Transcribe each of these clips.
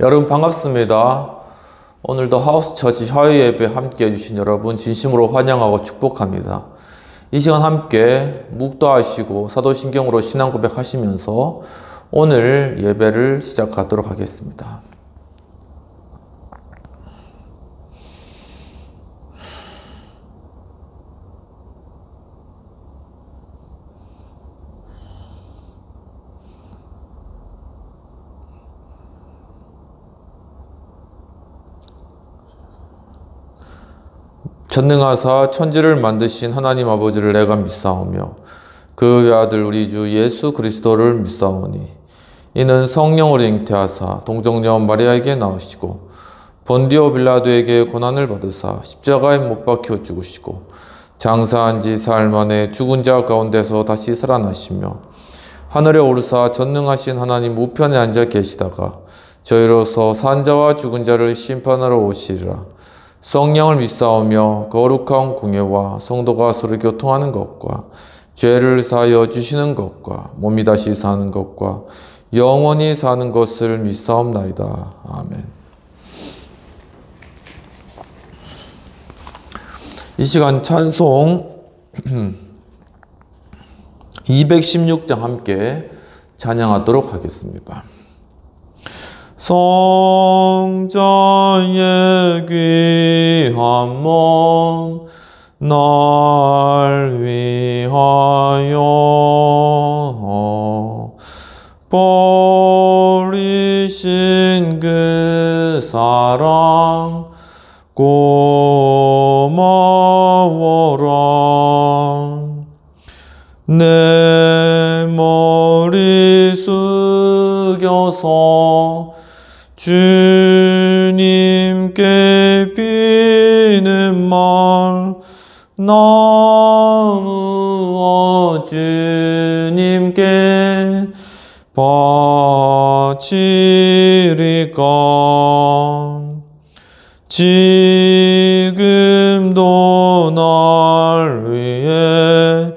여러분 반갑습니다. 오늘도 하우스처치 화요 예배 함께 해주신 여러분 진심으로 환영하고 축복합니다. 이 시간 함께 묵도하시고 사도신경으로 신앙 고백하시면서 오늘 예배를 시작하도록 하겠습니다. 전능하사 천지를 만드신 하나님 아버지를 내가 믿사오며 그 외아들 우리 주 예수 그리스도를 믿사오니 이는 성령으로 잉태하사 동정녀 마리아에게 나으시고 본디오 빌라도에게 고난을 받으사 십자가에 못 박혀 죽으시고 장사한 지 사흘 만에 죽은 자 가운데서 다시 살아나시며 하늘에 오르사 전능하신 하나님 우편에 앉아 계시다가 저희로서 산 자와 죽은 자를 심판하러 오시리라. 성령을 믿사오며 거룩한 공예와 성도가 서로 교통하는 것과 죄를 사하여 주시는 것과 몸이 다시 사는 것과 영원히 사는 것을 믿사옵나이다. 아멘. 이 시간 찬송 216장 함께 찬양하도록 하겠습니다. 성자의 귀한 몸 날 위하여 버리신 그 사랑 고마워라. 내 머리 숙여서 주님께 비는 말 나누어 주님께 바치리까. 지금도 날 위해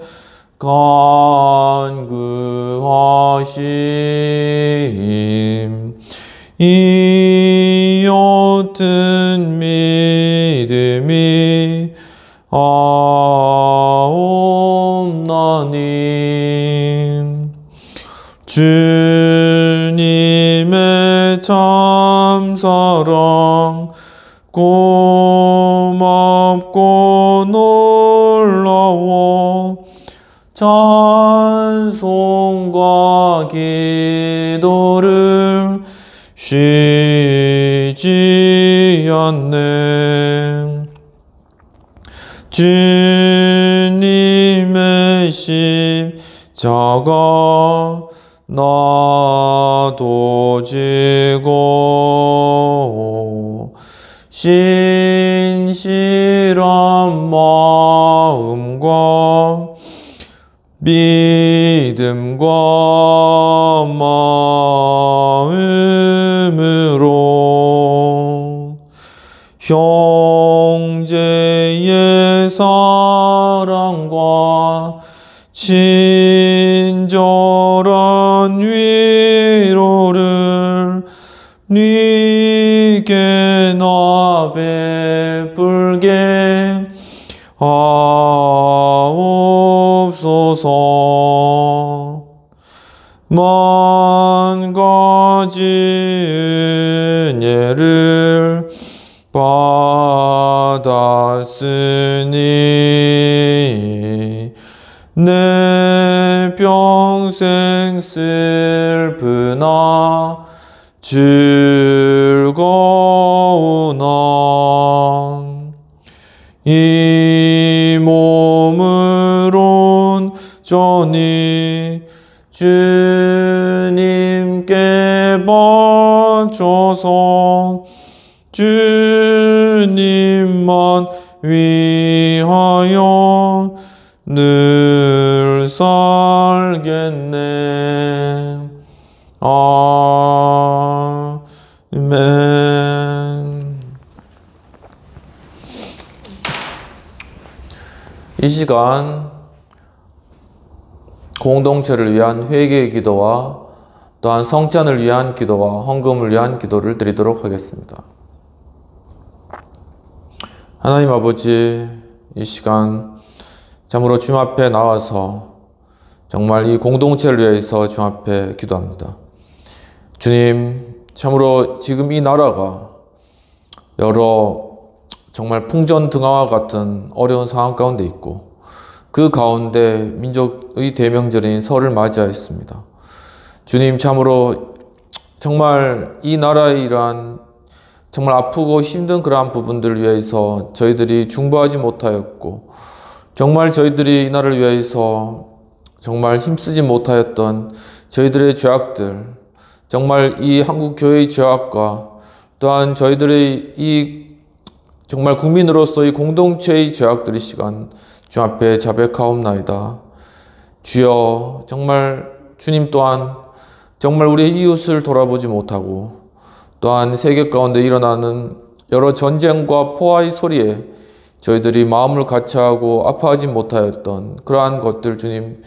간구하심 이 옅은 믿음이 아옵나니. 주님의 참사랑 고맙고 놀라워 찬송과 기도를 쉬지 않네. 주님의 십자가 나도 지고 신실한 마음과 믿음과 마음으로 형제의 사랑과 친절한 위로를 네게 나 베풀게 하옵소서. 만 가지 은혜를 받았으니 내 평생 슬프나 즐거우나 이 몸을 온전히 주님께 바쳐서 주님만 위하여 늘 살겠네. 아멘. 이 시간 공동체를 위한 회개의 기도와 또한 성찬을 위한 기도와 헌금을 위한 기도를 드리도록 하겠습니다. 하나님 아버지, 이 시간 참으로 주님 앞에 나와서 정말 이 공동체를 위해서 주님 앞에 기도합니다. 주님, 참으로 지금 이 나라가 여러 정말 풍전등화와 같은 어려운 상황 가운데 있고 그 가운데 민족의 대명절인 설을 맞이하였습니다. 주님, 참으로 정말 이 나라의 이러한 정말 아프고 힘든 그러한 부분들을 위해서 저희들이 중보하지 못하였고 정말 저희들이 이 나라를 위해서 정말 힘쓰지 못하였던 저희들의 죄악들, 정말 이 한국교회의 죄악과 또한 저희들의 이 정말 국민으로서의 공동체의 죄악들의 시간 주 앞에 자백하옵나이다. 주여, 정말 주님 또한 정말 우리의 이웃을 돌아보지 못하고 또한 세계 가운데 일어나는 여러 전쟁과 포화의 소리에 저희들이 마음을 같이하고 아파하지 못하였던 그러한 것들 주님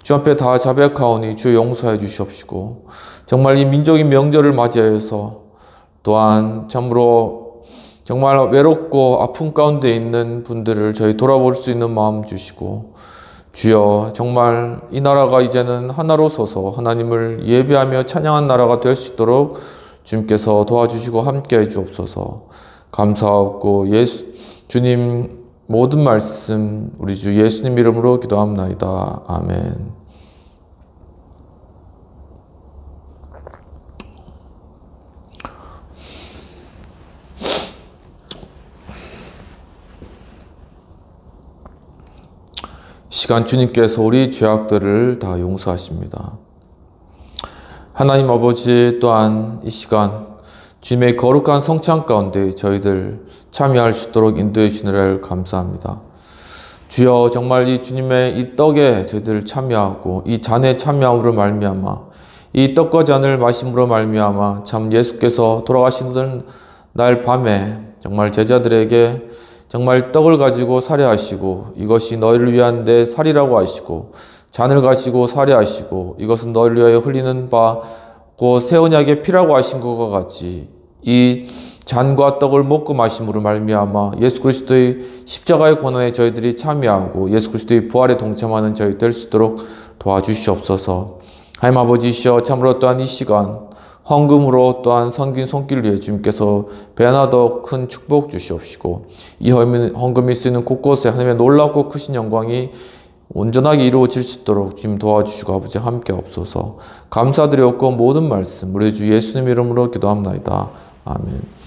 주 앞에 다 자백하오니 주여 용서해 주시옵시고 정말 이 민족의 명절을 맞이하여서 또한 참으로 정말 외롭고 아픔 가운데 있는 분들을 저희 돌아볼 수 있는 마음 주시고 주여, 정말 이 나라가 이제는 하나로 서서 하나님을 예배하며 찬양한 나라가 될 수 있도록 주님께서 도와주시고 함께해 주옵소서. 감사하고 주님 모든 말씀 우리 주 예수님 이름으로 기도합나이다. 아멘. 시간 주님께서 우리 죄악들을 다 용서하십니다. 하나님 아버지, 또한 이 시간 주님의 거룩한 성찬 가운데 저희들 참여할 수 있도록 인도해 주시느라를 감사합니다. 주여, 정말 이 주님의 이 떡에 저희들 참여하고 이 잔에 참여함으로 말미암아 이 떡과 잔을 마심으로 말미암아 참 예수께서 돌아가시는 날 밤에 정말 제자들에게 정말 떡을 가지고 살해하시고 이것이 너희를 위한 내 살이라고 하시고 잔을 가지고 살해하시고 이것은 너희를 위하여 흘리는 바 곧 새 언약의 피라고 하신 것과 같이 이 잔과 떡을 먹고 마심으로 말미암아 예수 그리스도의 십자가의 고난에 저희들이 참여하고 예수 그리스도의 부활에 동참하는 저희 될 수 있도록 도와주시옵소서. 하나님 아버지시여, 참으로 또한 이 시간 헌금으로 또한 섬긴 손길 위해 주님께서 배나 더 큰 축복 주시옵시고 이 헌금이 쓰이는 곳곳에 하나님의 놀랍고 크신 영광이 온전하게 이루어질 수 있도록 주님 도와주시고 아버지 함께 없소서. 감사드렸고 모든 말씀 우리 주 예수님 이름으로 기도합나이다. 아멘.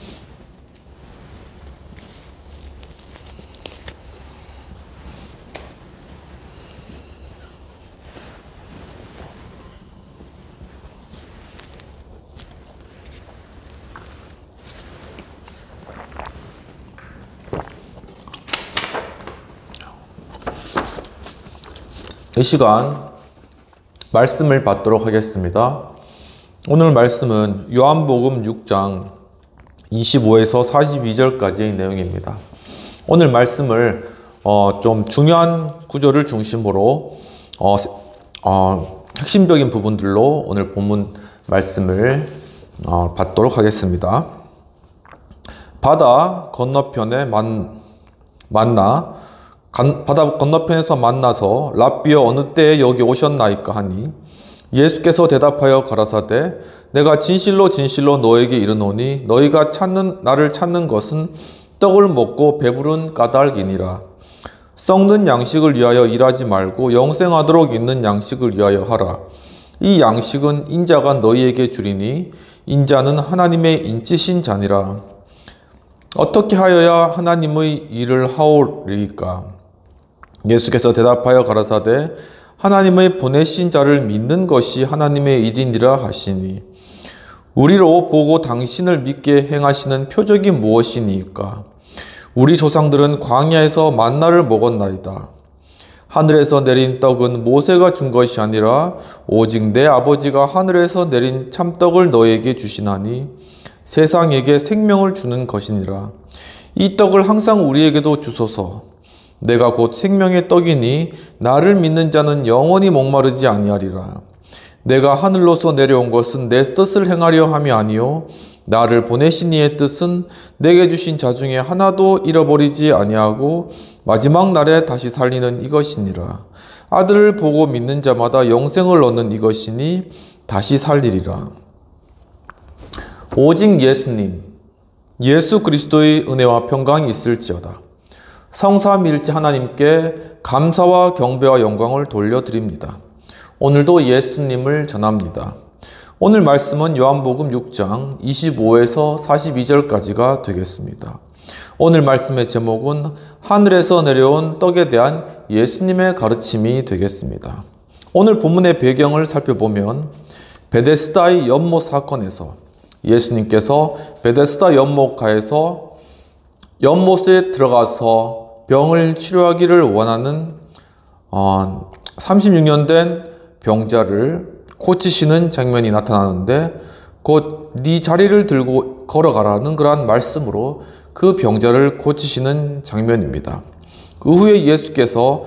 이 시간 말씀을 받도록 하겠습니다. 오늘 말씀은 요한복음 6장 25에서 42절까지의 내용입니다. 오늘 말씀을 좀 중요한 구절을 중심으로 핵심적인 부분들로 오늘 본문 말씀을 받도록 하겠습니다. 바다 건너편에 바다 건너편에서 만나서 랍비여 어느 때에 여기 오셨나이까 하니 예수께서 대답하여 가라사대 내가 진실로 진실로 너에게 이르노니 너희가 나를 찾는 것은 떡을 먹고 배부른 까닭이니라. 썩는 양식을 위하여 일하지 말고 영생하도록 있는 양식을 위하여 하라. 이 양식은 인자가 너희에게 주리니 인자는 하나님의 인치신 자니라. 어떻게 하여야 하나님의 일을 하오리까? 예수께서 대답하여 가라사대 하나님의 보내신 자를 믿는 것이 하나님의 일이니라 하시니 우리로 보고 당신을 믿게 행하시는 표적이 무엇이니까? 우리 조상들은 광야에서 만나를 먹었나이다. 하늘에서 내린 떡은 모세가 준 것이 아니라 오직 내 아버지가 하늘에서 내린 참떡을 너에게 주시나니 세상에게 생명을 주는 것이니라. 이 떡을 항상 우리에게도 주소서. 내가 곧 생명의 떡이니 나를 믿는 자는 영원히 목마르지 아니하리라. 내가 하늘로서 내려온 것은 내 뜻을 행하려 함이 아니요 나를 보내신 이의 뜻은 내게 주신 자 중에 하나도 잃어버리지 아니하고 마지막 날에 다시 살리는 이것이니라. 아들을 보고 믿는 자마다 영생을 얻는 이것이니 다시 살리리라. 오직 예수님, 예수 그리스도의 은혜와 평강이 있을지어다. 성삼위일체 하나님께 감사와 경배와 영광을 돌려드립니다. 오늘도 예수님을 전합니다. 오늘 말씀은 요한복음 6장 25에서 42절까지가 되겠습니다. 오늘 말씀의 제목은 하늘에서 내려온 떡에 대한 예수님의 가르침이 되겠습니다. 오늘 본문의 배경을 살펴보면 베데스다의 연못 사건에서 예수님께서 베데스다 연못가에서 연못에 들어가서 병을 치료하기를 원하는 36년 된 병자를 고치시는 장면이 나타나는데 곧 네 자리를 들고 걸어가라는 그러한 말씀으로 그 병자를 고치시는 장면입니다. 그 후에 예수께서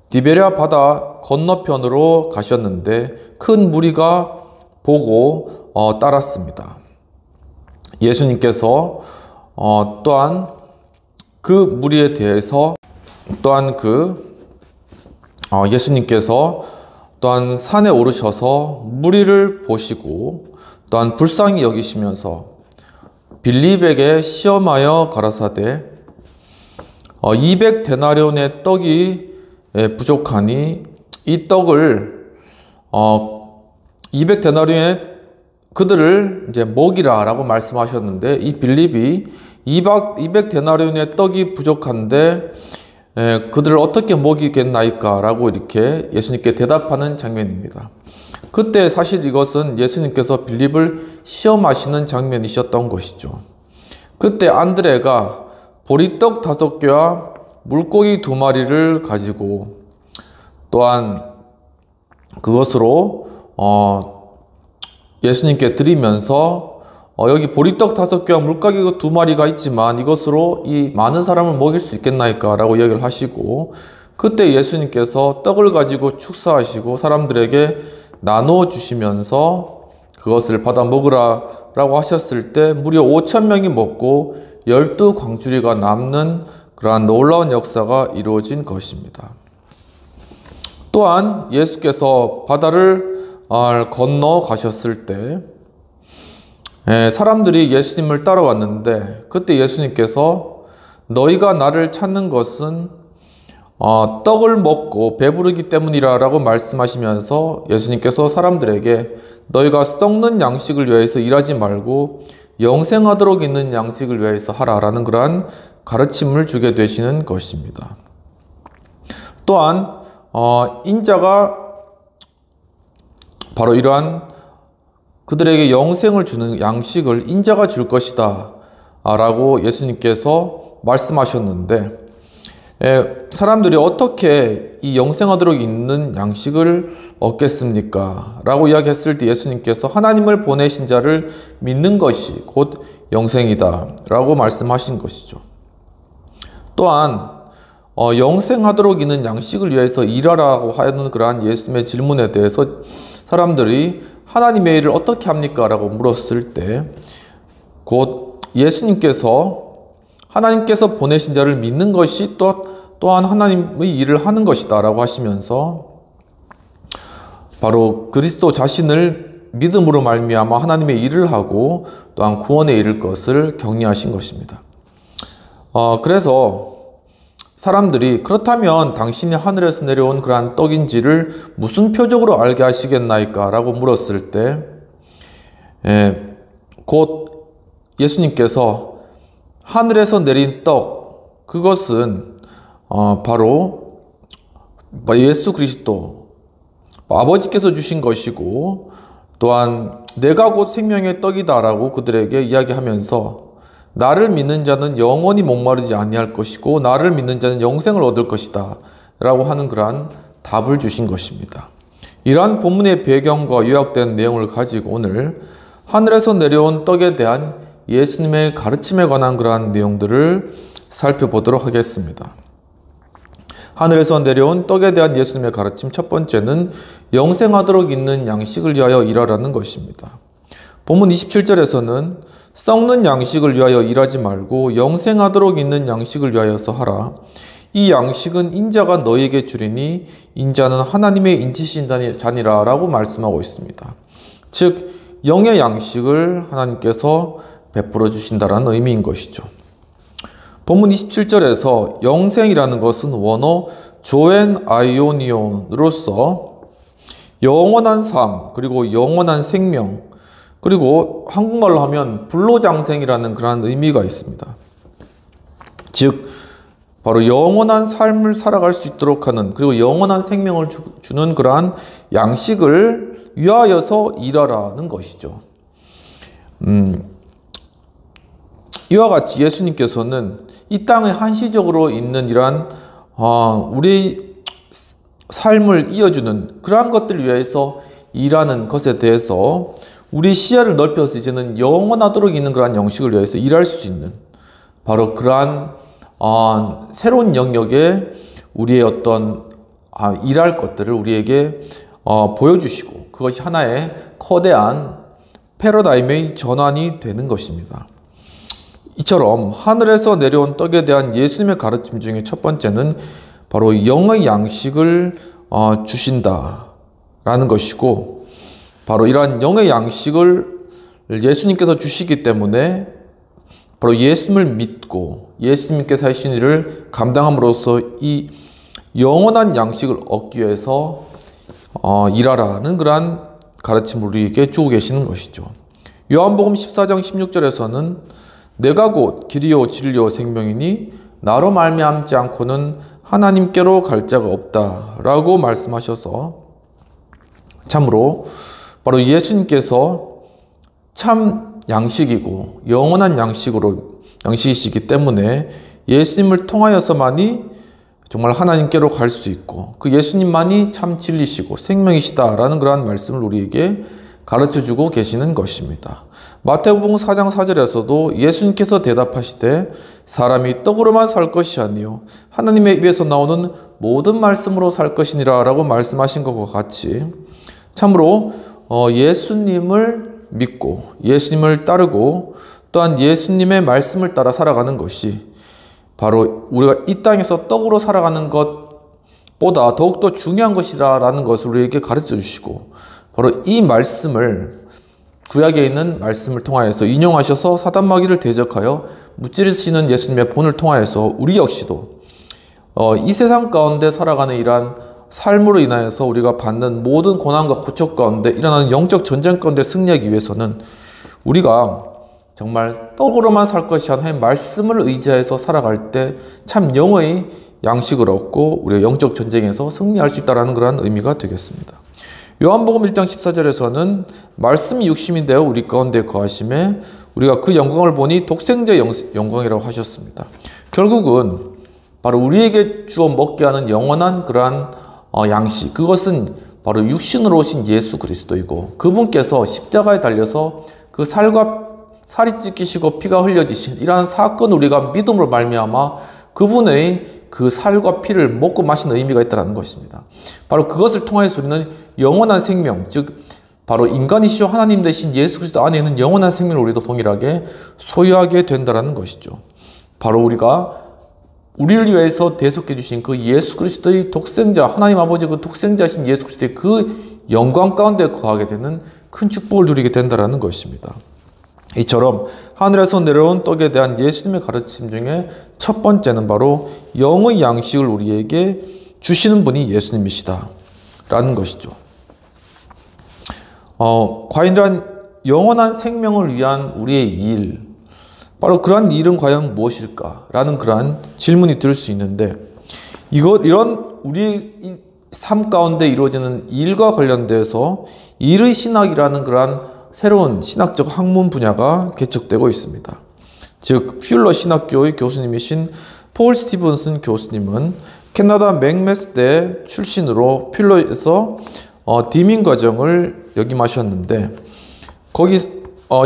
디베랴 바다 건너편으로 가셨는데 큰 무리가 보고 따랐습니다. 예수님께서 또한 그 무리에 대해서 예수님께서 또한 산에 오르셔서 무리를 보시고 또한 불쌍히 여기시면서 빌립에게 시험하여 가라사대 200데나리온의 떡이 부족하니 이 떡을 200데나리온의 그들을 이제 먹이라 라고 말씀하셨는데 이 빌립이 200데나리온의 떡이 부족한데 그들을 어떻게 먹이겠나이까 라고 이렇게 예수님께 대답하는 장면입니다. 그때 사실 이것은 예수님께서 빌립을 시험하시는 장면이셨던 것이죠. 그때 안드레가 보리떡 5개와 물고기 2마리를 가지고 또한 그것으로 예수님께 드리면서 여기 보리떡 5개와 물고기 2마리가 있지만 이것으로 이 많은 사람을 먹일 수 있겠나이까 라고 이야기를 하시고 그때 예수님께서 떡을 가지고 축사하시고 사람들에게 나눠 주시면서 그것을 받아 먹으라 라고 하셨을 때 무려 5,000명이 먹고 12광주리가 남는 그러한 놀라운 역사가 이루어진 것입니다. 또한 예수께서 바다를 건너 가셨을 때 사람들이 예수님을 따라왔는데 그때 예수님께서 너희가 나를 찾는 것은 떡을 먹고 배부르기 때문이라 라고 말씀하시면서 예수님께서 사람들에게 너희가 썩는 양식을 위해서 일하지 말고 영생하도록 있는 양식을 위해서 하라라는 그러한 가르침을 주게 되시는 것입니다. 또한 인자가 바로 이러한 그들에게 영생을 주는 양식을 인자가 줄 것이다 라고 예수님께서 말씀하셨는데 사람들이 어떻게 이 영생하도록 있는 양식을 얻겠습니까? 라고 이야기했을 때 예수님께서 하나님을 보내신 자를 믿는 것이 곧 영생이다 라고 말씀하신 것이죠. 또한 영생하도록 있는 양식을 위해서 일하라고 하는 그러한 예수님의 질문에 대해서 사람들이 하나님의 일을 어떻게 합니까? 라고 물었을 때 곧 예수님께서 하나님께서 보내신 자를 믿는 것이 또한 하나님의 일을 하는 것이다 라고 하시면서 바로 그리스도 자신을 믿음으로 말미암아 하나님의 일을 하고 또한 구원에 이를 것을 격려하신 것입니다. 그래서 사람들이 그렇다면 당신이 하늘에서 내려온 그러한 떡인지를 무슨 표적으로 알게 하시겠나이까 라고 물었을 때 곧 예수님께서 하늘에서 내린 떡, 그것은 바로 예수 그리스도 아버지께서 주신 것이고 또한 내가 곧 생명의 떡이다 라고 그들에게 이야기하면서 나를 믿는 자는 영원히 목마르지 아니할 것이고 나를 믿는 자는 영생을 얻을 것이다 라고 하는 그러한 답을 주신 것입니다. 이러한 본문의 배경과 요약된 내용을 가지고 오늘 하늘에서 내려온 떡에 대한 예수님의 가르침에 관한 그러한 내용들을 살펴보도록 하겠습니다. 하늘에서 내려온 떡에 대한 예수님의 가르침 첫 번째는 영생하도록 있는 양식을 위하여 일하라는 것입니다. 본문 27절에서는 썩는 양식을 위하여 일하지 말고 영생하도록 있는 양식을 위하여서 하라. 이 양식은 인자가 너에게 주리니 인자는 하나님의 인치신 자니라 라고 말씀하고 있습니다. 즉 영의 양식을 하나님께서 베풀어 주신다라는 의미인 것이죠. 본문 27절에서 영생이라는 것은 원어 조엔 아이오니온으로서 영원한 삶, 그리고 영원한 생명, 그리고 한국말로 하면 불로장생이라는 그런 의미가 있습니다. 즉 바로 영원한 삶을 살아갈 수 있도록 하는, 그리고 영원한 생명을 주는 그러한 양식을 위하여서 일하라는 것이죠. 이와 같이 예수님께서는 이 땅에 한시적으로 있는 이러한 우리 삶을 이어주는 그러한 것들을 위해서 일하는 것에 대해서 우리 시야를 넓혀서 이제는 영원하도록 있는 그러한 영식을 위해서 일할 수 있는 바로 그러한 새로운 영역에 우리의 어떤 일할 것들을 우리에게 보여주시고 그것이 하나의 거대한 패러다임의 전환이 되는 것입니다. 이처럼 하늘에서 내려온 떡에 대한 예수님의 가르침 중에 첫 번째는 바로 영의 양식을 주신다라는 것이고, 바로 이러한 영의 양식을 예수님께서 주시기 때문에 바로 예수님을 믿고 예수님께서 하신 일을 감당함으로써 이 영원한 양식을 얻기 위해서 일하라는 그러한 가르침을 우리에게 주고 계시는 것이죠. 요한복음 14장 16절에서는 내가 곧 길이요 진리요 생명이니 나로 말미암지 않고는 하나님께로 갈 자가 없다 라고 말씀하셔서 참으로 바로 예수님께서 참 양식이고 영원한 양식이시기 때문에 예수님을 통하여서만이 정말 하나님께로 갈 수 있고 그 예수님만이 참 진리시고 생명이시다라는 그러한 말씀을 우리에게 가르쳐주고 계시는 것입니다. 마태복음 4장 4절에서도 예수님께서 대답하시되 사람이 떡으로만 살 것이 아니요 하나님의 입에서 나오는 모든 말씀으로 살 것이니라 라고 말씀하신 것과 같이 참으로 예수님을 믿고 예수님을 따르고 또한 예수님의 말씀을 따라 살아가는 것이 바로 우리가 이 땅에서 떡으로 살아가는 것보다 더욱더 중요한 것이라는 것을 우리에게 가르쳐 주시고 바로 이 말씀을 구약에 있는 말씀을 통하여서 인용하셔서 사단마귀를 대적하여 무찌르시는 예수님의 본을 통하여서 우리 역시도 이 세상 가운데 살아가는 이러한 삶으로 인하여서 우리가 받는 모든 고난과 고통 가운데 일어나는 영적 전쟁 가운데 승리하기 위해서는 우리가 정말 떡으로만 살 것이 아니라 말씀을 의지해서 살아갈 때 참 영의 양식을 얻고 우리가 영적 전쟁에서 승리할 수 있다는 그런 의미가 되겠습니다. 요한복음 1장 14절에서는 말씀이 육신이 되어 우리 가운데 거하심에 우리가 그 영광을 보니 독생자의 영광이라고 하셨습니다. 결국은 바로 우리에게 주어 먹게 하는 영원한 그러한 양식, 그것은 바로 육신으로 오신 예수 그리스도이고 그분께서 십자가에 달려서 그 살이 찢기시고 피가 흘려지신 이러한 사건을 우리가 믿음으로 말미암아 그분의 그 살과 피를 먹고 마시는 의미가 있다는 것입니다. 바로 그것을 통해서 우리는 영원한 생명, 즉 바로 인간이시오 하나님 되신 예수 그리스도 안에 있는 영원한 생명을 우리도 동일하게 소유하게 된다는 것이죠. 바로 우리가 우리를 위해서 대속해 주신 그 예수 그리스도의 독생자, 하나님 아버지 그 독생자신 예수 그리스도의 그 영광 가운데 거하게 되는 큰 축복을 누리게 된다는 것입니다. 이처럼 하늘에서 내려온 떡에 대한 예수님의 가르침 중에 첫 번째는 바로 영의 양식을 우리에게 주시는 분이 예수님이시다 라는 것이죠. 과연 이러한 영원한 생명을 위한 우리의 일, 바로 그러한 일은 과연 무엇일까 라는 그러한 질문이 들 수 있는데 이런 우리 삶 가운데 이루어지는 일과 관련돼서 일의 신학이라는 그러한 새로운 신학적 학문 분야가 개척되고 있습니다. 즉 퓰러 신학교의 교수님이신 폴 스티븐슨 교수님은 캐나다 맥메스대 출신으로 퓰러에서 디민 과정을 역임하셨는데 거기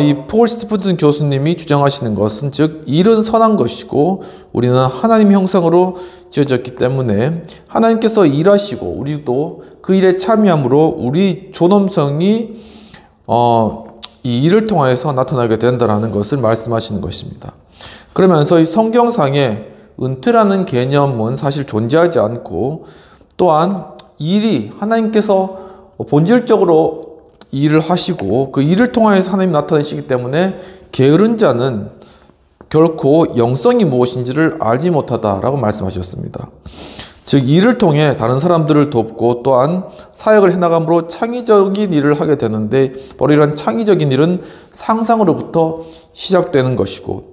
이 폴 스티븐슨 교수님이 주장하시는 것은 즉 일은 선한 것이고 우리는 하나님 형상으로 지어졌기 때문에 하나님께서 일하시고 우리도 그 일에 참여함으로 우리 존엄성이 이 일을 통해서 나타나게 된다는 것을 말씀하시는 것입니다. 그러면서 이 성경상에 은퇴라는 개념은 사실 존재하지 않고 또한 일이 하나님께서 본질적으로 일을 하시고 그 일을 통해서 하나님 나타내시기 때문에 게으른 자는 결코 영성이 무엇인지를 알지 못하다라고 말씀하셨습니다. 즉 일을 통해 다른 사람들을 돕고 또한 사역을 해나감으로 창의적인 일을 하게 되는데 바로 이런 창의적인 일은 상상으로부터 시작되는 것이고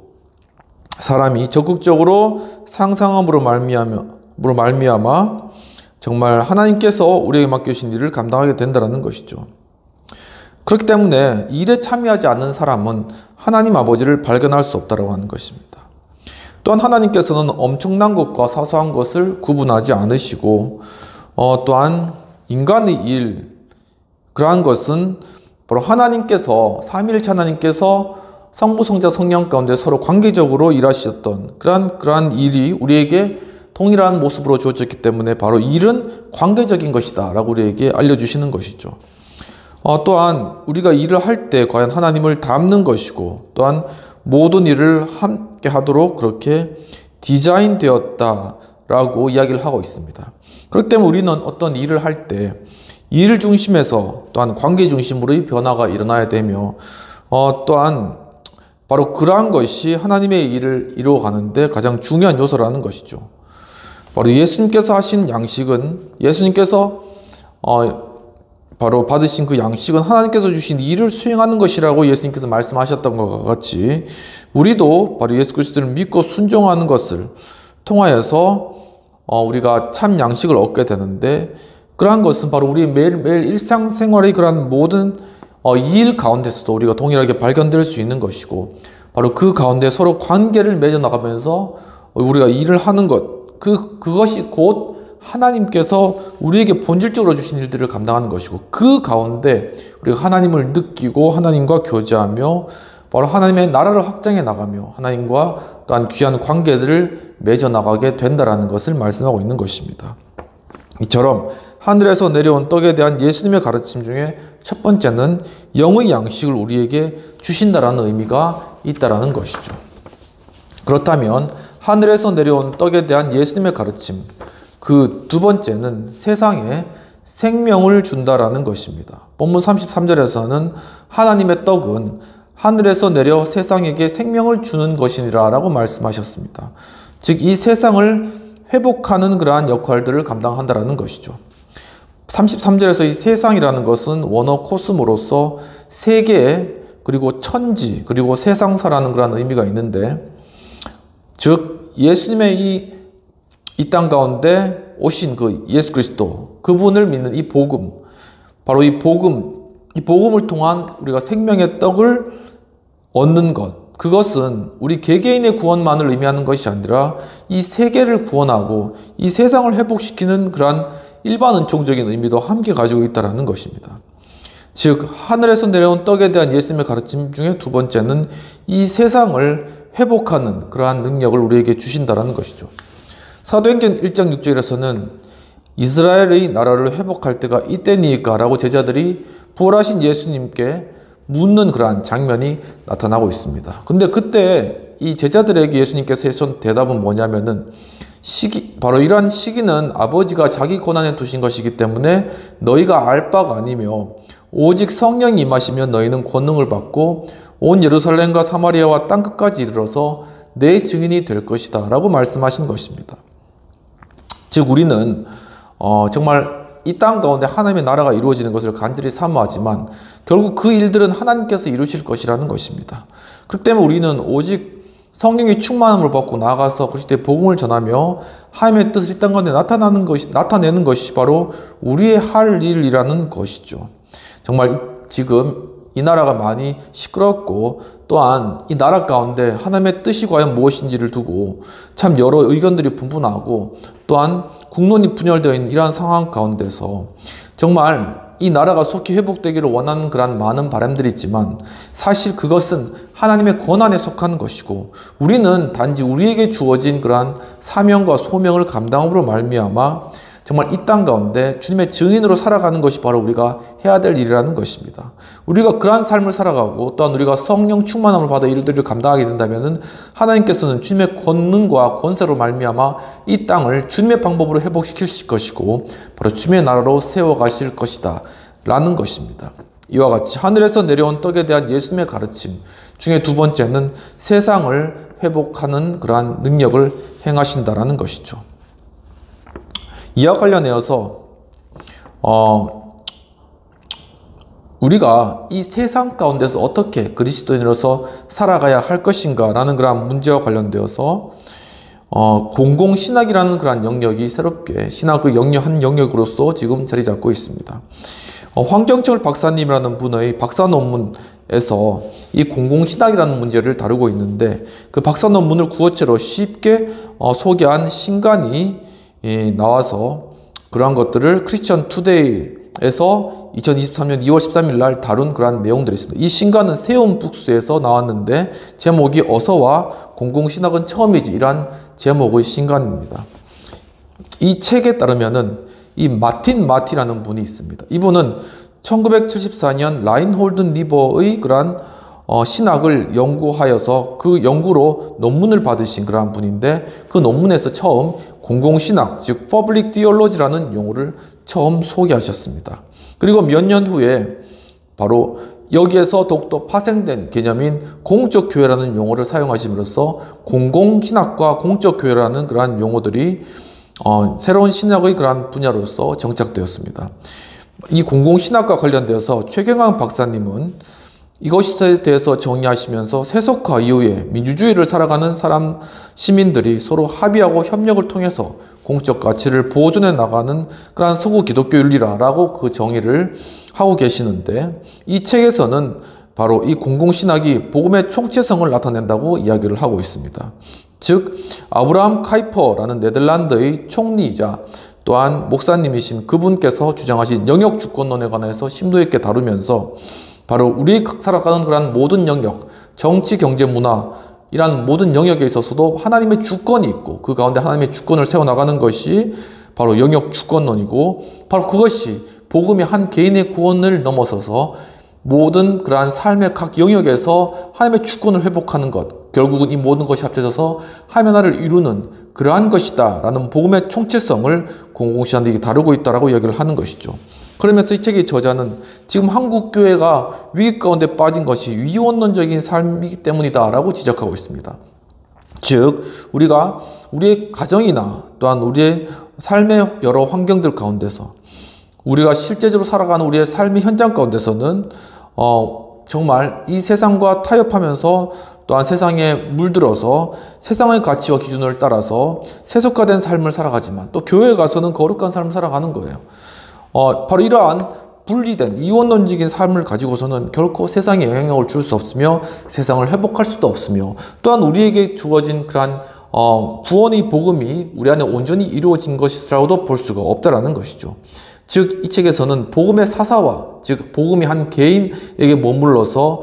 사람이 적극적으로 상상함으로 말미암아 정말 하나님께서 우리에게 맡겨주신 일을 감당하게 된다는 것이죠. 그렇기 때문에 일에 참여하지 않는 사람은 하나님 아버지를 발견할 수 없다고 하는 것입니다. 또한 하나님께서는 엄청난 것과 사소한 것을 구분하지 않으시고 또한 인간의 일, 그러한 것은 바로 하나님께서 삼위일체 하나님께서 성부, 성자, 성령 가운데 서로 관계적으로 일하셨던 그러한 일이 우리에게 동일한 모습으로 주어졌기 때문에 바로 일은 관계적인 것이다 라고 우리에게 알려주시는 것이죠. 또한 우리가 일을 할 때 과연 하나님을 닮는 것이고 또한 모든 일을 함께 하도록 그렇게 디자인되었다라고 이야기를 하고 있습니다. 그렇기 때문에 우리는 어떤 일을 할 때 일 중심에서 또한 관계 중심으로의 변화가 일어나야 되며 또한 바로 그러한 것이 하나님의 일을 이루어가는데 가장 중요한 요소라는 것이죠. 바로 예수님께서 하신 양식은 예수님께서 바로 받으신 그 양식은 하나님께서 주신 일을 수행하는 것이라고 예수님께서 말씀하셨던 것과 같이 우리도 바로 예수 그리스도를 믿고 순종하는 것을 통하여서 우리가 참 양식을 얻게 되는데 그러한 것은 바로 우리 매일매일 일상생활의 그러한 모든 이 일 가운데서도 우리가 동일하게 발견될 수 있는 것이고 바로 그 가운데 서로 관계를 맺어나가면서 우리가 일을 하는 것 그것이 곧 하나님께서 우리에게 본질적으로 주신 일들을 감당하는 것이고 그 가운데 우리가 하나님을 느끼고 하나님과 교제하며 바로 하나님의 나라를 확장해 나가며 하나님과 또한 귀한 관계들을 맺어나가게 된다는 것을 말씀하고 있는 것입니다. 이처럼 하늘에서 내려온 떡에 대한 예수님의 가르침 중에 첫 번째는 영의 양식을 우리에게 주신다라는 의미가 있다라는 것이죠. 그렇다면 하늘에서 내려온 떡에 대한 예수님의 가르침 그 두 번째는 세상에 생명을 준다라는 것입니다. 본문 33절에서는 하나님의 떡은 하늘에서 내려 세상에게 생명을 주는 것이니라 라고 말씀하셨습니다. 즉 이 세상을 회복하는 그러한 역할들을 감당한다라는 것이죠. 33절에서 이 세상이라는 것은 원어 코스모로서 세계 그리고 천지 그리고 세상사라는 그런 의미가 있는데 즉 예수님의 이 땅 가운데 오신 그 예수 그리스도 그분을 믿는 이 복음 바로 이 복음을 통한 우리가 생명의 떡을 얻는 것 그것은 우리 개개인의 구원만을 의미하는 것이 아니라 이 세계를 구원하고 이 세상을 회복시키는 그러한 일반 은총적인 의미도 함께 가지고 있다는 것입니다. 즉 하늘에서 내려온 떡에 대한 예수님의 가르침 중에 두 번째는 이 세상을 회복하는 그러한 능력을 우리에게 주신다는 것이죠. 사도행전 1장 6절에서는 이스라엘의 나라를 회복할 때가 이때니까 라고 제자들이 부활하신 예수님께 묻는 그러한 장면이 나타나고 있습니다. 근데 그때 이 제자들에게 예수님께서 해준 대답은 뭐냐면은 바로 이러한 시기는 아버지가 자기 고난에 두신 것이기 때문에 너희가 알 바가 아니며 오직 성령이 임하시면 너희는 권능을 받고 온 예루살렘과 사마리아와 땅끝까지 이르러서 내 증인이 될 것이다 라고 말씀하신 것입니다. 즉 우리는 정말 이 땅 가운데 하나님의 나라가 이루어지는 것을 간절히 사모하지만 결국 그 일들은 하나님께서 이루실 것이라는 것입니다. 그렇기 때문에 우리는 오직 성령의 충만함을 받고 나아가서 그리스도의 복음을 전하며 하나님의 뜻을 이 땅 가운데 나타내는 것이 바로 우리의 할 일이라는 것이죠. 정말 지금 이 나라가 많이 시끄럽고 또한 이 나라 가운데 하나님의 뜻이 과연 무엇인지를 두고 참 여러 의견들이 분분하고 또한 국론이 분열되어 있는 이러한 상황 가운데서 정말 이 나라가 속히 회복되기를 원하는 그러한 많은 바람들이 있지만 사실 그것은 하나님의 권한에 속하는 것이고 우리는 단지 우리에게 주어진 그러한 사명과 소명을 감당함으로 말미암아 정말 이 땅 가운데 주님의 증인으로 살아가는 것이 바로 우리가 해야 될 일이라는 것입니다. 우리가 그러한 삶을 살아가고 또한 우리가 성령 충만함을 받아 일들을 감당하게 된다면 하나님께서는 주님의 권능과 권세로 말미암아 이 땅을 주님의 방법으로 회복시킬 것이고 바로 주님의 나라로 세워가실 것이다 라는 것입니다. 이와 같이 하늘에서 내려온 떡에 대한 예수님의 가르침 중에 두 번째는 세상을 회복하는 그러한 능력을 행하신다라는 것이죠. 이와 관련해서 우리가 이 세상 가운데서 어떻게 그리스도인으로서 살아가야 할 것인가 라는 그러한 문제와 관련되어서 공공신학이라는 그러한 영역이 새롭게 신학의 한 영역으로서 지금 자리 잡고 있습니다. 황경철 박사님이라는 분의 박사 논문에서 이 공공신학이라는 문제를 다루고 있는데 그 박사 논문을 구어체로 쉽게 소개한 신간이 나와서 그러한 것들을 크리스천 투데이에서 2023년 2월 13일 날 다룬 그러한 내용들이 있습니다. 이 신간은 세움 북스에서 나왔는데 제목이 어서와 공공신학은 처음이지 이러한 제목의 신간입니다. 이 책에 따르면은 이 마틴 마티라는 분이 있습니다. 이분은 1974년 라인홀든 리버의 그러한 신학을 연구하여서 그 연구로 논문을 받으신 그러한 분인데 그 논문에서 처음 공공신학, 즉 Public Theology라는 용어를 처음 소개하셨습니다. 그리고 몇 년 후에 바로 여기에서 더욱더 파생된 개념인 공적교회라는 용어를 사용하심으로써 공공신학과 공적교회라는 그러한 용어들이 새로운 신학의 그러한 분야로서 정착되었습니다. 이 공공신학과 관련되어서 최경환 박사님은 이것에 대해서 정의하시면서 세속화 이후에 민주주의를 살아가는 시민들이 서로 합의하고 협력을 통해서 공적 가치를 보존해 나가는 그러한 서구 기독교 윤리라고 그 정의를 하고 계시는데 이 책에서는 바로 이 공공신학이 복음의 총체성을 나타낸다고 이야기를 하고 있습니다. 즉 아브라함 카이퍼라는 네덜란드의 총리이자 또한 목사님이신 그분께서 주장하신 영역주권론에 관해서 심도 있게 다루면서 바로 우리 살아가는 그런 모든 영역, 정치, 경제, 문화 이란 모든 영역에 있어서도 하나님의 주권이 있고 그 가운데 하나님의 주권을 세워나가는 것이 바로 영역 주권론이고 바로 그것이 복음이 한 개인의 구원을 넘어서서 모든 그러한 삶의 각 영역에서 하나님의 주권을 회복하는 것, 결국은 이 모든 것이 합쳐져서 하나님의 나라를 이루는 그러한 것이다 라는 복음의 총체성을 공공신학이 다루고 있다라고 이야기를 하는 것이죠. 그러면서 이 책의 저자는 지금 한국 교회가 위기 가운데 빠진 것이 위원론적인 삶이기 때문이다 라고 지적하고 있습니다. 즉 우리가 우리의 가정이나 또한 우리의 삶의 여러 환경들 가운데서 우리가 실제적으로 살아가는 우리의 삶의 현장 가운데서는 정말 이 세상과 타협하면서 또한 세상에 물들어서 세상의 가치와 기준을 따라서 세속화된 삶을 살아가지만 또 교회에 가서는 거룩한 삶을 살아가는 거예요. 바로 이러한 분리된 이원론적인 삶을 가지고서는 결코 세상에 영향력을 줄 수 없으며 세상을 회복할 수도 없으며 또한 우리에게 주어진 그러한 구원의 복음이 우리 안에 온전히 이루어진 것이라고도 볼 수가 없다라는 것이죠. 즉 이 책에서는 복음의 사사와 즉 복음이 한 개인에게 머물러서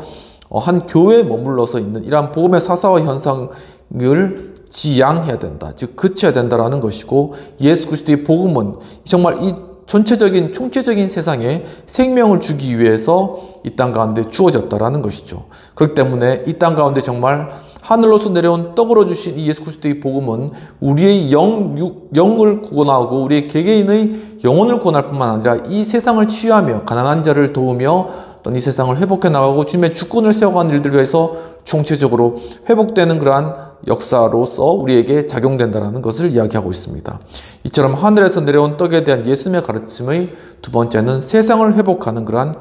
한 교회에 머물러서 있는 이러한 복음의 사사와 현상을 지양해야 된다. 즉 그쳐야 된다라는 것이고 예수 그리스도의 복음은 정말 이 전체적인 총체적인 세상에 생명을 주기 위해서 이 땅 가운데 주어졌다라는 것이죠. 그렇기 때문에 이 땅 가운데 정말 하늘로서 내려온 떡으로 주신 이 예수 그리스도의 복음은 우리의 영을 구원하고 우리의 개개인의 영혼을 구원할 뿐만 아니라 이 세상을 치유하며 가난한 자를 도우며 또 이 세상을 회복해 나가고 주님의 주권을 세워가는 일들을 위해서 총체적으로 회복되는 그러한 역사로서 우리에게 작용된다는 것을 이야기하고 있습니다. 이처럼 하늘에서 내려온 떡에 대한 예수님의 가르침의 두 번째는 세상을 회복하는 그러한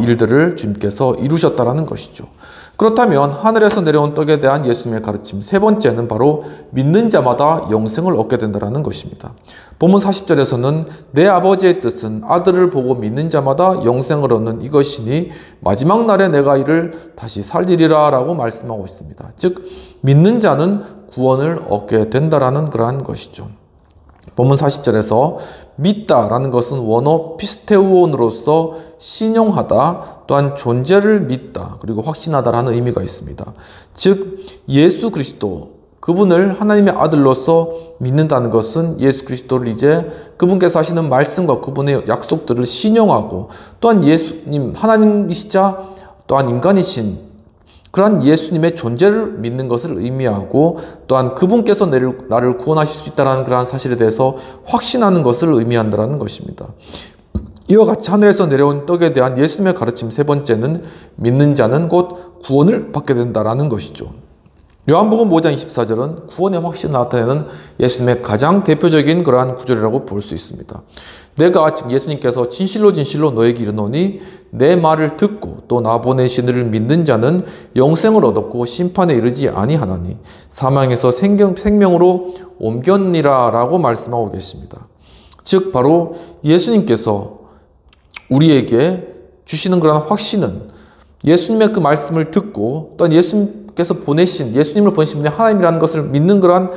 일들을 주님께서 이루셨다라는 것이죠. 그렇다면 하늘에서 내려온 떡에 대한 예수님의 가르침 세 번째는 바로 믿는 자마다 영생을 얻게 된다는 것입니다. 본문 40절에서는 내 아버지의 뜻은 아들을 보고 믿는 자마다 영생을 얻는 이것이니 마지막 날에 내가 이를 다시 살리리라 라고 말씀하고 있습니다. 즉 믿는 자는 구원을 얻게 된다라는 그러한 것이죠. 본문 40절에서 믿다라는 것은 원어 피스테우온으로서 신용하다, 또한 존재를 믿다, 그리고 확신하다라는 의미가 있습니다. 즉 예수 그리스도, 그분을 하나님의 아들로서 믿는다는 것은 예수 그리스도를 이제 그분께서 하시는 말씀과 그분의 약속들을 신용하고, 또한 예수님 하나님이시자 또한 인간이신 그러한 예수님의 존재를 믿는 것을 의미하고, 또한 그분께서 나를 구원하실 수 있다는 그러한 사실에 대해서 확신하는 것을 의미한다는 것입니다. 이와 같이 하늘에서 내려온 떡에 대한 예수님의 가르침 세 번째는 믿는 자는 곧 구원을 받게 된다는 것이죠. 요한복음 5장 24절은 구원의 확신을 나타내는 예수님의 가장 대표적인 그러한 구절이라고 볼 수 있습니다. 내가, 즉 예수님께서 진실로 진실로 너에게 이르노니 내 말을 듣고 또 나 보내신 이를 믿는 자는 영생을 얻었고 심판에 이르지 아니하나니 사망에서 생명으로 옮겼니라 라고 말씀하고 계십니다. 즉 바로 예수님께서 우리에게 주시는 그런 확신은 예수님의 그 말씀을 듣고 또한 예수님께서 예수님을 보내신 분이 하나님이라는 것을 믿는 그러한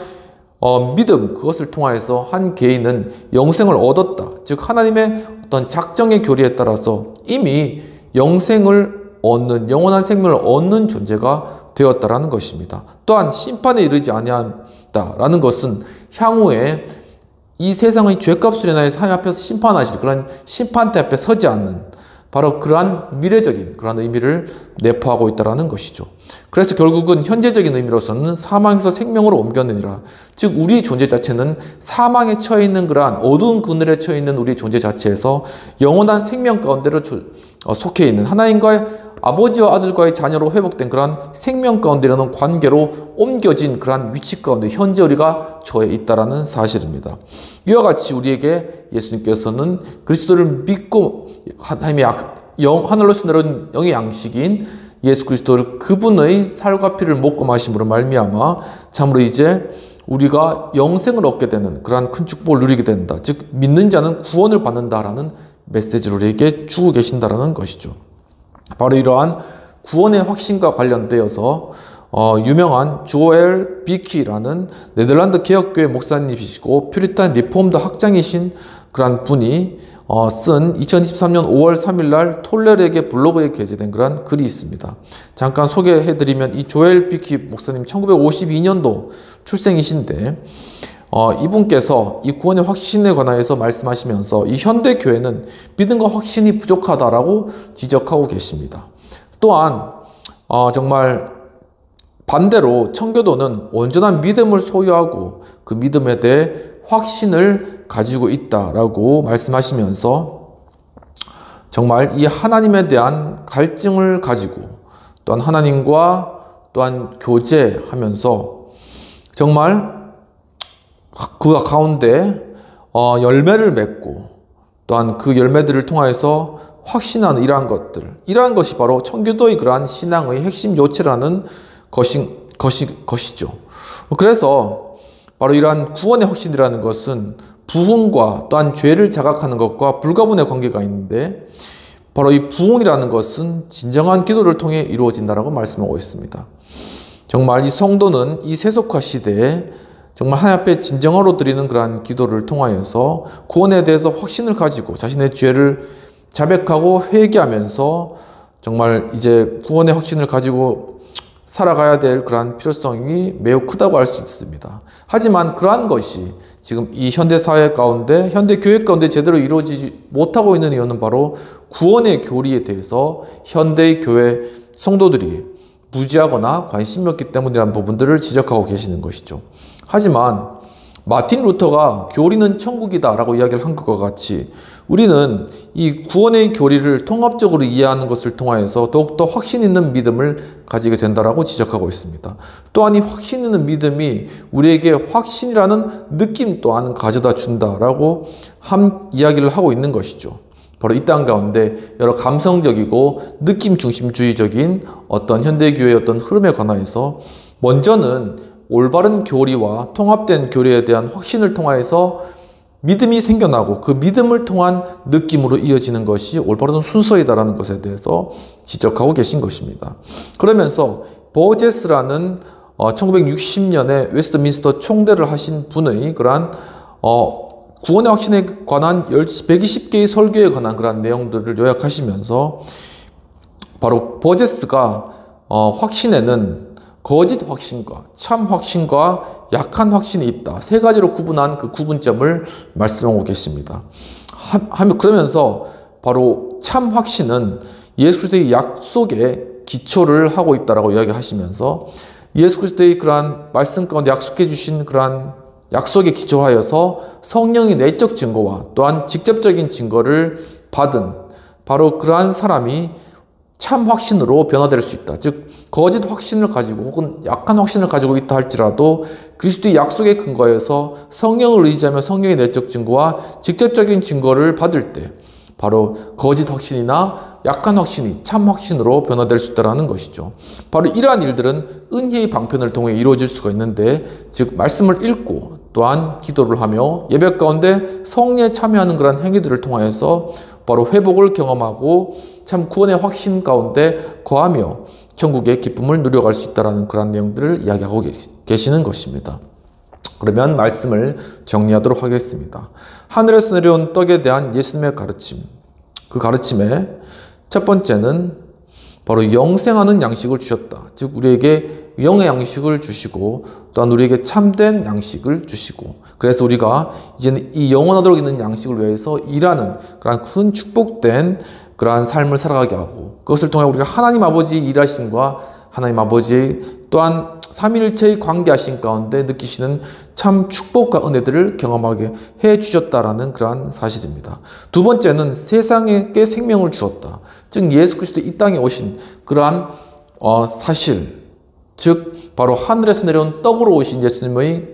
믿음, 그것을 통하여서 한 개인은 영생을 얻었다. 즉 하나님의 어떤 작정의 교리에 따라서 이미 영생을 얻는, 영원한 생명을 얻는 존재가 되었다라는 것입니다. 또한 심판에 이르지 아니한다라는 것은 향후에 이 세상의 죄값으로 인하여서 하나님 앞에서 심판하실 그런 심판대 앞에 서지 않는 바로 그러한 미래적인 그러한 의미를 내포하고 있다는 것이죠. 그래서 결국은 현재적인 의미로서는 사망에서 생명으로 옮겼느니라. 즉 우리 존재 자체는 사망에 처해 있는 그러한 어두운 그늘에 처해 있는 우리 존재 자체에서 영원한 생명 가운데로 속해 있는 하나님과의 아버지와 아들과의 자녀로 회복된 그러한 생명 가운데라는 관계로 옮겨진 그러한 위치 가운데 현재 우리가 처해 있다는 사실입니다. 이와 같이 우리에게 예수님께서는 그리스도를 믿고 하나님의 하늘로서 내려온 영의 양식인 예수 그리스도를 그분의 살과 피를 먹고 마심으로 말미암아 참으로 이제 우리가 영생을 얻게 되는 그러한 큰 축복을 누리게 된다. 즉 믿는 자는 구원을 받는다라는 메시지를 우리에게 주고 계신다라는 것이죠. 바로 이러한 구원의 확신과 관련되어서 유명한 조엘 비키라는 네덜란드 개혁교회 목사님이시고 퓨리탄 리폼드 학장이신 그런 분이 쓴 2023년 5월 3일 날 톨레르에게 블로그에 게재된 그런 글이 있습니다. 잠깐 소개해드리면 이 조엘 비키 목사님 1952년도 출생이신데 이분께서 이 구원의 확신에 관하여서 말씀하시면서 이 현대교회는 믿음과 확신이 부족하다라고 지적하고 계십니다. 또한 정말 반대로 청교도는 온전한 믿음을 소유하고 그 믿음에 대해 확신을 가지고 있다라고 말씀하시면서 정말 이 하나님에 대한 갈증을 가지고 또한 하나님과 또한 교제하면서 정말 그 가운데 열매를 맺고 또한 그 열매들을 통하여서 확신하는 이러한 것이 바로 청교도의 그러한 신앙의 핵심 요체라는 것이죠. 그래서 바로 이러한 구원의 확신이라는 것은 부흥과 또한 죄를 자각하는 것과 불가분의 관계가 있는데 바로 이 부흥이라는 것은 진정한 기도를 통해 이루어진다라고 말씀하고 있습니다. 정말 이 성도는 이 세속화 시대에 정말 하나님 앞에 진정으로 드리는 그러한 기도를 통하여서 구원에 대해서 확신을 가지고 자신의 죄를 자백하고 회개하면서 정말 이제 구원의 확신을 가지고 살아가야 될 그러한 필요성이 매우 크다고 할 수 있습니다. 하지만 그러한 것이 지금 이 현대사회 가운데, 현대교회 가운데 제대로 이루어지지 못하고 있는 이유는 바로 구원의 교리에 대해서 현대의 교회 성도들이 무지하거나 관심이 없기 때문이라는 부분들을 지적하고 계시는 것이죠. 하지만 마틴 루터가 교리는 천국이다 라고 이야기를 한 것과 같이 우리는 이 구원의 교리를 통합적으로 이해하는 것을 통하여서 더욱더 확신 있는 믿음을 가지게 된다라고 지적하고 있습니다. 또한 이 확신 있는 믿음이 우리에게 확신이라는 느낌 또한 가져다 준다라고 이야기를 하고 있는 것이죠. 바로 이 땅 가운데 여러 감성적이고 느낌 중심주의적인 어떤 현대교회의 어떤 흐름에 관하여서 먼저는 올바른 교리와 통합된 교리에 대한 확신을 통하여서 믿음이 생겨나고 그 믿음을 통한 느낌으로 이어지는 것이 올바른 순서이다라는 것에 대해서 지적하고 계신 것입니다. 그러면서 버제스라는 1960년에 웨스트민스터 총대를 하신 분의 그러한 구원의 확신에 관한 120개의 설교에 관한 그런 내용들을 요약하시면서 바로 버제스가 확신에는 거짓 확신과 참 확신과 약한 확신이 있다. 세 가지로 구분한 그 구분점을 말씀하고 계십니다. 그러면서 바로 참 확신은 예수 그리스도의 약속에 기초를 하고 있다라고 이야기하시면서 예수 그리스도의 그러한 말씀 가운데 약속해 주신 그러한 약속에 기초하여서 성령의 내적 증거와 또한 직접적인 증거를 받은 바로 그러한 사람이 참 확신으로 변화될 수 있다. 즉 거짓 확신을 가지고 혹은 약한 확신을 가지고 있다 할지라도 그리스도의 약속에 근거해서 성령을 의지하며 성령의 내적 증거와 직접적인 증거를 받을 때 바로 거짓 확신이나 약한 확신이 참 확신으로 변화될 수 있다는 것이죠. 바로 이러한 일들은 은혜의 방편을 통해 이루어질 수가 있는데, 즉 말씀을 읽고 또한 기도를 하며 예배 가운데 성례에 참여하는 그런 행위들을 통하여서 바로 회복을 경험하고 참 구원의 확신 가운데 거하며 천국의 기쁨을 누려갈 수 있다는 그런 내용들을 이야기하고 계시는 것입니다. 그러면 말씀을 정리하도록 하겠습니다. 하늘에서 내려온 떡에 대한 예수님의 가르침, 그 가르침에 첫 번째는 바로 영생하는 양식을 주셨다. 즉 우리에게 영의 양식을 주시고 또한 우리에게 참된 양식을 주시고, 그래서 우리가 이제는 이 영원하도록 있는 양식을 위해서 일하는 그러한 큰 축복된 그러한 삶을 살아가게 하고, 그것을 통해 우리가 하나님 아버지의 일하심과 하나님 아버지의 또한 삼위일체의 관계하신 가운데 느끼시는 참 축복과 은혜들을 경험하게 해주셨다라는 그러한 사실입니다. 두 번째는 세상에게 생명을 주었다. 즉 예수 그리스도 이 땅에 오신 그러한 사실, 즉 바로 하늘에서 내려온 떡으로 오신 예수님의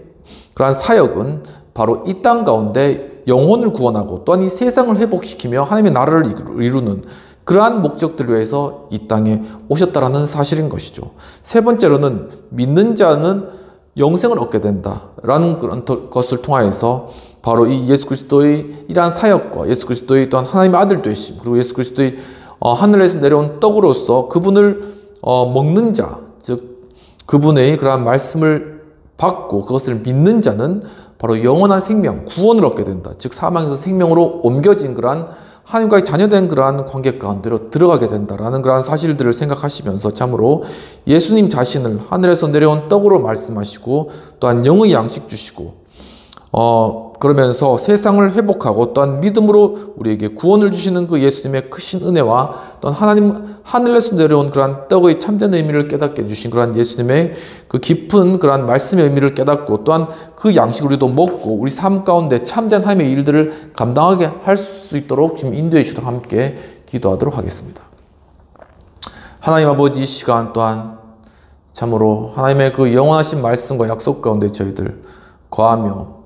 그러한 사역은 바로 이 땅 가운데 영혼을 구원하고 또한 이 세상을 회복시키며 하나님의 나라를 이루는 그러한 목적들을 위해서 이 땅에 오셨다라는 사실인 것이죠. 세 번째로는 믿는 자는 영생을 얻게 된다라는 그런 것을 통하여서 바로 이 예수 그리스도의 이러한 사역과 예수 그리스도의 또한 하나님의 아들 되심, 그리고 예수 그리스도의 하늘에서 내려온 떡으로서 그분을 먹는 자, 즉 그분의 그러한 말씀을 받고 그것을 믿는 자는 바로 영원한 생명, 구원을 얻게 된다. 즉 사망에서 생명으로 옮겨진 그러한 하나님과의 자녀된 그러한 관계 가운데로 들어가게 된다라는 그러한 사실들을 생각하시면서 참으로 예수님 자신을 하늘에서 내려온 떡으로 말씀하시고 또한 영의 양식 주시고 그러면서 세상을 회복하고 또한 믿음으로 우리에게 구원을 주시는 그 예수님의 크신 은혜와 또한 하나님 하늘에서 내려온 그러한 떡의 참된 의미를 깨닫게 해주신 그러한 예수님의 그 깊은 그러한 말씀의 의미를 깨닫고 또한 그 양식을 우리도 먹고 우리 삶 가운데 참된 하나님의 일들을 감당하게 할 수 있도록 주님 인도해 주시도록 함께 기도하도록 하겠습니다. 하나님 아버지, 이 시간 또한 참으로 하나님의 그 영원하신 말씀과 약속 가운데 저희들 거하며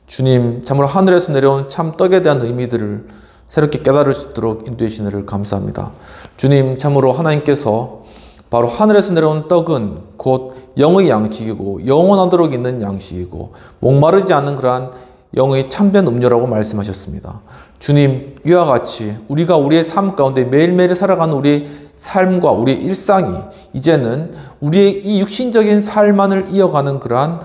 주님 참으로 하늘에서 내려온 참 떡에 대한 의미들을 새롭게 깨달을 수 있도록 인도해 주신 은혜를 감사합니다. 주님 참으로 하나님께서 바로 하늘에서 내려온 떡은 곧 영의 양식이고 영원하도록 있는 양식이고 목마르지 않는 그러한 영의 참된 음료라고 말씀하셨습니다. 주님, 이와 같이 우리가 우리의 삶 가운데 매일매일 살아가는 우리의 삶과 우리의 일상이 이제는 우리의 이 육신적인 삶만을 이어가는 그러한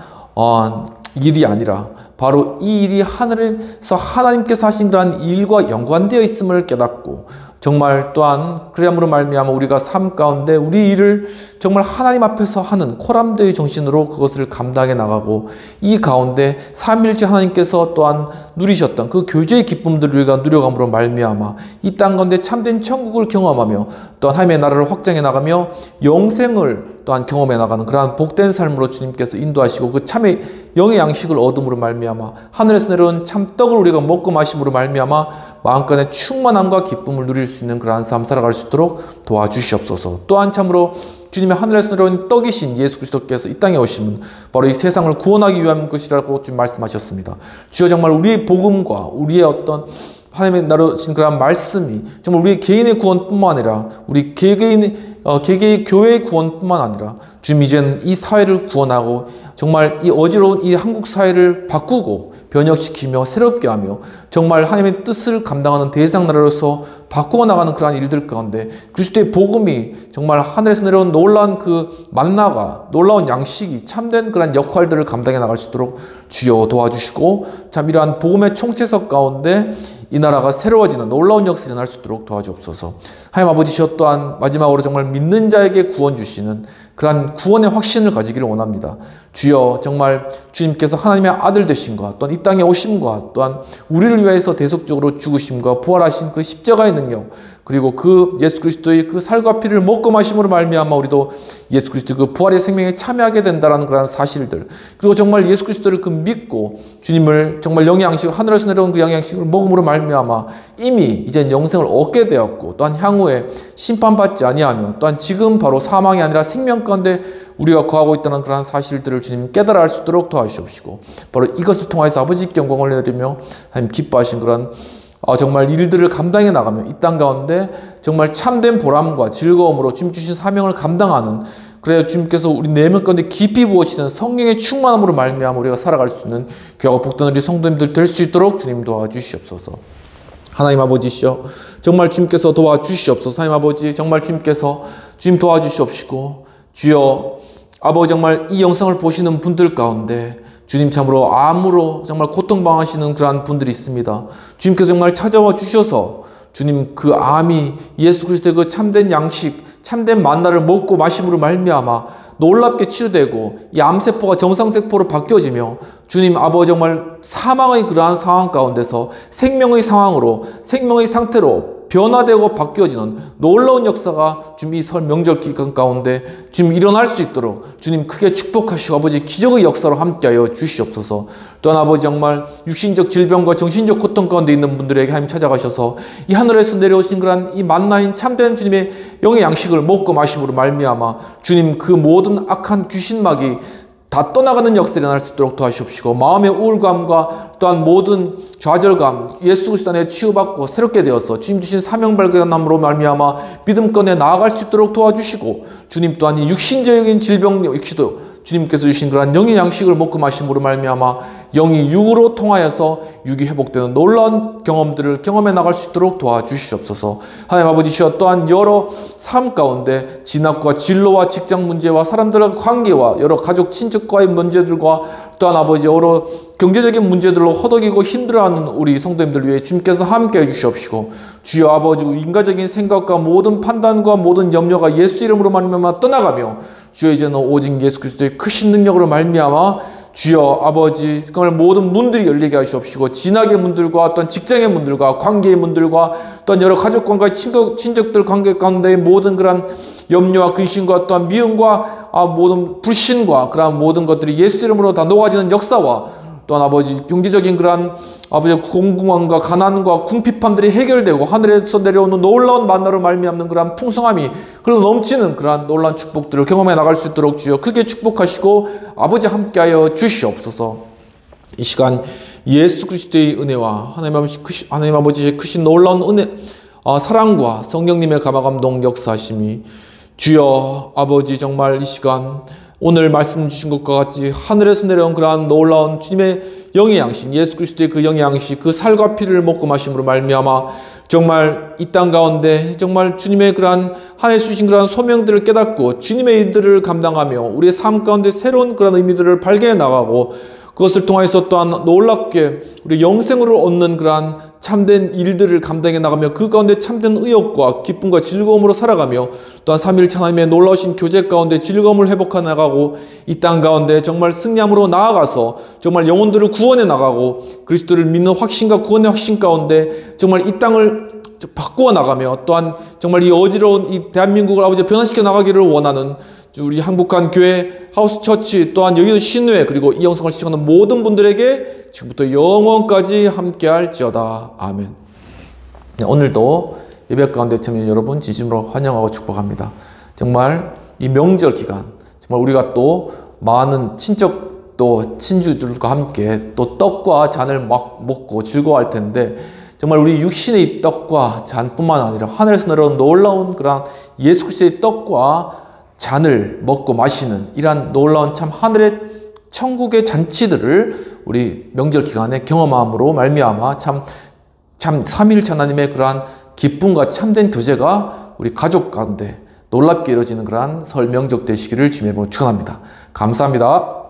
일이 아니라 바로 이 일이 하늘에서 하나님께서 하신 그러한 일과 연관되어 있음을 깨닫고 정말 또한 그리함으로 말미암아 우리가 삶 가운데 우리 일을 정말 하나님 앞에서 하는 코람데의 정신으로 그것을 감당해 나가고 이 가운데 삼위일체 하나님께서 또한 누리셨던 그 교제의 기쁨들을 우리가 누려감으로 말미암아 이 땅 가운데 참된 천국을 경험하며 또한 하나님의 나라를 확장해 나가며 영생을 또한 경험해 나가는 그러한 복된 삶으로 주님께서 인도하시고 그 참의 영의 양식을 얻음으로 말미암아 하늘에서 내려온 참 떡을 우리가 먹고 마심으로 말미암아 마음간의 충만함과 기쁨을 누릴 수 있는 그러한 삶 살아갈 수 있도록 도와주시옵소서. 또한 참으로 주님의 하늘에서 내려온 떡이신 예수 그리스도께서 이 땅에 오시면 바로 이 세상을 구원하기 위한 것이라고 주님 말씀하셨습니다. 주여, 정말 우리의 복음과 우리의 어떤 하나님의 나르신 그런 말씀이 정말 우리 개인의 구원뿐만 아니라 우리 개개의 교회의 구원뿐만 아니라 주님 이제는 이 사회를 구원하고 정말 이 어지러운 이 한국 사회를 바꾸고 변혁시키며 새롭게 하며 정말 하나님의 뜻을 감당하는 대상 나라로서 바꾸어 나가는 그러한 일들 가운데 그리스도의 복음이 정말 하늘에서 내려온 놀라운 그 만나가, 놀라운 양식이 참된 그런 역할들을 감당해 나갈 수 있도록 주여 도와주시고, 참 이러한 복음의 총체석 가운데 이 나라가 새로워지는 놀라운 역사가 일어날 수 있도록 도와주옵소서. 하나님 아버지시여, 또한 마지막으로 정말 믿는 자에게 구원 주시는 그러한 구원의 확신을 가지기를 원합니다. 주여, 정말 주님께서 하나님의 아들 되심과 또한 이 땅에 오심과 또한 우리를 위해서 대속적으로 죽으심과 부활하신 그 십자가의 능력, 그리고 그 예수 그리스도의 그 살과 피를 먹고 마심으로 말미암아 우리도 예수 그리스도 그 부활의 생명에 참여하게 된다는 그런 사실들, 그리고 정말 예수 그리스도를 그 믿고 주님을 정말 영의 양식, 하늘에서 내려온 그 영의 양식을 먹음으로 말미암아 이미 이제 영생을 얻게 되었고, 또한 향후에 심판받지 아니하며 또한 지금 바로 사망이 아니라 생명 가운데 우리가 거하고 있다는 그러한 사실들을 주님 깨달아 알 수 있도록 도와주시옵시고, 바로 이것을 통해서 아버지께 영광을 내드리며 하나님 기뻐하신 그런 정말 일들을 감당해 나가며 이 땅 가운데 정말 참된 보람과 즐거움으로 주님 주신 사명을 감당하는, 그래야 주님께서 우리 내면 가운데 깊이 부으시는 성령의 충만함으로 말미암아 우리가 살아갈 수 있는 귀하고 복된 우리 성도님들 될 수 있도록 주님 도와주시옵소서. 하나님 아버지시여, 정말 주님께서 도와주시옵소서. 하나님 아버지, 정말 주님께서 주님 도와주시옵시고, 주여 아버지, 정말 이 영상을 보시는 분들 가운데 주님 참으로 암으로 정말 고통당하시는 그러한 분들이 있습니다. 주님께서 정말 찾아와 주셔서 주님 그 암이 예수 그리스도의 그 참된 양식, 참된 만나를 먹고 마심으로 말미암아 놀랍게 치료되고 이 암세포가 정상세포로 바뀌어지며 주님 아버지, 정말 사망의 그러한 상황 가운데서 생명의 상황으로, 생명의 상태로 변화되고 바뀌어지는 놀라운 역사가 주님 이 설 명절 기간 가운데 주님 일어날 수 있도록 주님 크게 축복하시고 아버지 기적의 역사로 함께하여 주시옵소서. 또한 아버지, 정말 육신적 질병과 정신적 고통 가운데 있는 분들에게 하나님 찾아가셔서 이 하늘에서 내려오신 그러한 이 만나인 참된 주님의 영의 양식을 먹고 마심으로 말미암아 주님 그 모든 악한 귀신막이 다 떠나가는 역사가 일어날 수 있도록 도와주시옵시고, 마음의 우울감과 또한 모든 좌절감, 예수 그리스도 안에 치유받고 새롭게 되어서 주님 주신 사명 발견함으로 말미암아 믿음권에 나아갈 수 있도록 도와주시고, 주님 또한 이 육신적인 질병 역시도 주님께서 주신 그러한 영의 양식을 먹고 마심으로 말미암아 영이 육으로 통하여서 육이 회복되는 놀라운 경험들을 경험해 나갈 수 있도록 도와주시옵소서. 하나님 아버지시여, 또한 여러 삶 가운데 진학과 진로와 직장 문제와 사람들과의 관계와 여러 가족 친척과의 문제들과 또한 아버지 여러 경제적인 문제들로 허덕이고 힘들어하는 우리 성도님들 위해 주님께서 함께해 주시옵시고, 주여 아버지, 인간적인 생각과 모든 판단과 모든 염려가 예수 이름으로 말미암아 떠나가며 주여 이제는 오직 예수 그리스도의 크신 능력으로 말미암아 주여 아버지, 정말 모든 문들이 열리게 하시옵시고, 진학의 문들과 또한 직장의 문들과 관계의 문들과 또한 여러 가족관과 친족들 관계 가운데의 모든 그런 염려와 근심과 또한 미움과 모든 불신과 그러한 모든 것들이 예수 이름으로 다 녹아지는 역사와, 또한 아버지 경제적인 그러한 아버지 공공함과 가난과 궁핍함들이 해결되고 하늘에서 내려오는 놀라운 만나로 말미암는 그러한 풍성함이 흘러 넘치는 그러한 놀라운 축복들을 경험해 나갈 수 있도록 주여 크게 축복하시고 아버지 함께하여 주시옵소서. 이 시간 예수 그리스도의 은혜와 하나님 아버지의 크신 놀라운 은혜, 사랑과 성령님의 감화감동 역사하심이 주여 아버지, 정말 이 시간 오늘 말씀 주신 것과 같이 하늘에서 내려온 그러한 놀라운 주님의 영의 양식, 예수 그리스도의 그 영의 양식, 그 살과 피를 먹고 마심으로 말미암아 정말 이 땅 가운데 정말 주님의 그러한 하늘에서 주신 그러한 소명들을 깨닫고 주님의 일들을 감당하며 우리의 삶 가운데 새로운 그런 의미들을 발견해 나가고, 그것을 통해서 또한 놀랍게 우리 영생으로 얻는 그러한 참된 일들을 감당해 나가며 그 가운데 참된 의욕과 기쁨과 즐거움으로 살아가며, 또한 삼위일체 하나님의 놀라우신 교제 가운데 즐거움을 회복해 나가고 이 땅 가운데 정말 승리함으로 나아가서 정말 영혼들을 구원해 나가고 그리스도를 믿는 확신과 구원의 확신 가운데 정말 이 땅을 바꾸어 나가며, 또한 정말 이 어지러운 이 대한민국을 아버지 변화시켜 나가기를 원하는 우리 행복한 교회 하우스 처치, 또한 여기도 신회, 그리고 이 영상을 시청하는 모든 분들에게 지금부터 영원까지 함께할지어다. 아멘. 네, 오늘도 예배 가운데 참여해 여러분 진심으로 환영하고 축복합니다. 정말 이 명절 기간 정말 우리가 또 많은 친척 또 친주들과 함께 또 떡과 잔을 막 먹고 즐거워할 텐데, 정말 우리 육신의 떡과 잔뿐만 아니라 하늘에서 내려온 놀라운 그런 예수 그리스도의 떡과 잔을 먹고 마시는 이러한 놀라운 참 하늘의 천국의 잔치들을 우리 명절 기간에 경험함으로 말미암아 참 삼위일체 하나님의 그러한 기쁨과 참된 교제가 우리 가족 가운데 놀랍게 이루어지는 그러한 설 명적 되시기를 주님으로 축원합니다. 감사합니다.